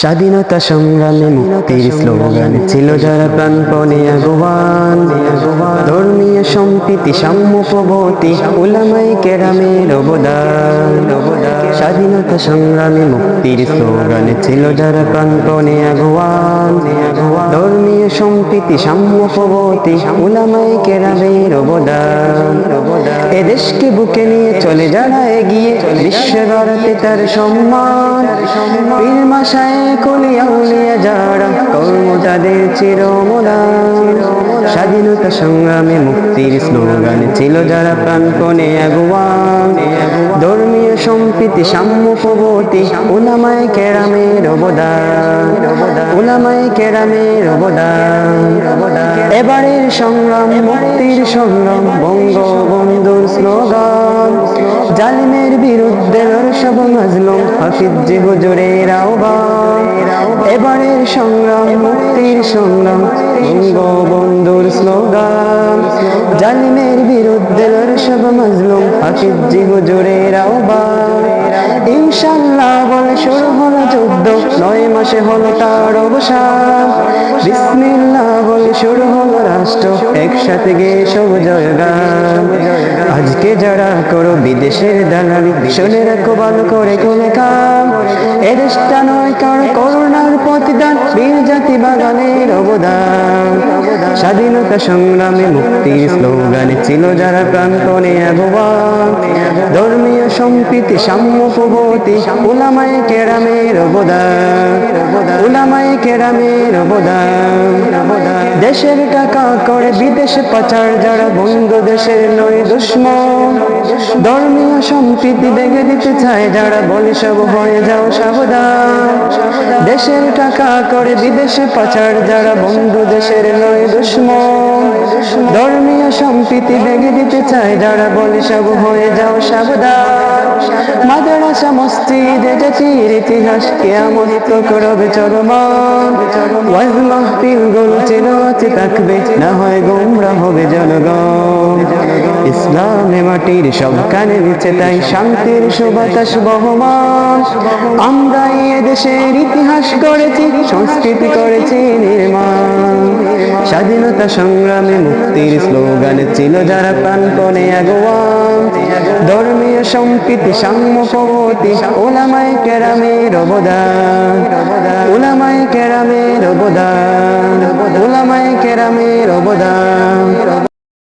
স্বাধীনতা সংগ্রামে মুক্তির স্লোগান ছিল যারা প্রাণপণে আগুয়ান। ধর্মীয় সম্প্রীতি সাম্যপ্রবর্তী উলামায়ে কেরামের অবদান। স্বাধীনতা সংগ্রামে মুক্তির স্লোগান ছিল যারা প্রাণপণে আগুয়ান। ধর্মীয় সম্প্রীতি সাম্যপ্রবর্তী উলামায়ে কেরামের অবদান। এদেশকে বুকে নিয়ে চলে যারা এগিয়ে, বিশ্ব গড়তে তার সম্মান। পীর মাশায়েখ ওলিয়া উলিয়া যারা কর্ম তাদের চিরমদান। স্বাধীনতা সংগ্রামে মুক্তির স্লোগান ছিল যারা প্রাণপণে আগুয়ান। ধর্মীয় সম্প্রীতি সাম্যপ্রবর্তী উলামায়ে কেরামের অবদান। উলামায়ে কেরামের অবদান। এবারের সংগ্রাম মুক্তির সংগ্রাম বঙ্গবন্ধুর স্লোগান। জালিমের বিরুদ্ধে সব মাজলুম হাফিজ জি হুজুরের আহ্বান। এবারের সংগ্রাম মুক্তির সংগ্রাম বঙ্গবন্ধুর স্লোগান। জালিমের বিরুদ্ধে সব মাজলুম হাফিজ জি হুজুরের আহ্বান। ইনশাআল্লাহ বলে শুরু হলো যুদ্ধ, 9 মাসে হলো তার অবসান। বিসমিল্লাহ বলে শুরু হলো রাষ্ট্র, একসাথে গেয়ে সব জয়গান। আজকে যারা করো বিদেশের দালালি, শুনে রাখো ভালো করে কোন কাম। এদেশটা নয় কারো করুণার প্রতিদান, বীর জাতি বাগানের অবদান। স্বাধীনতা সংগ্রামে মুক্তির স্লোগানে ছিল যারা প্রাণপণে আগুয়ান। ধর্মীয় সম্প্রীতি সাম্যপ্রবর্তী উলামায়ে কেরামের অবদান। উলামায়ে কেরামের অবদান। দেশের টাকা করে বিদেশে পাচার যারা বন্ধু দেশের নয় দুশ্মন। ধর্মীয় সম্প্রীতি ভেঙে দিতে চায় যারা বলে সব হয়ে যাও সাবধান। দেশের টাকা করে বিদেশে পাচার যারা বন্ধু দেশের নয় দুশ্মন। ধর্মীয় সম্প্রীতি ভেঙে দিতে চায় যারা বলে সব হয়ে যাও সাবধান। মাদ্রাসা মসজিদে জাতির ইতিহাস কিয়ামত তক রবে চলমান। ওয়াজ মাহফিল গুলো চিরতে থাকবে, না হয় গোমরা হবে জনগণ। ইসলামে মাটির সব কানে নিচে তাই শান্তির সুবাতাস বহমান। আমরা এ দেশের ইতিহাস করেছি, সংস্কৃতি করেছি নির্মাণ। স্বাধীনতা সংগ্রামে মুক্তির স্লোগানে ছিল যারা প্রাণপণে আগুয়ান। ধর্মীয় সম্প্রীতি সাম্যপ্রবর্তী উলামায়ে কেরামের অবদান। উলামায়ে কেরামের অবদান। উলামায়ে কেরামের অবদান।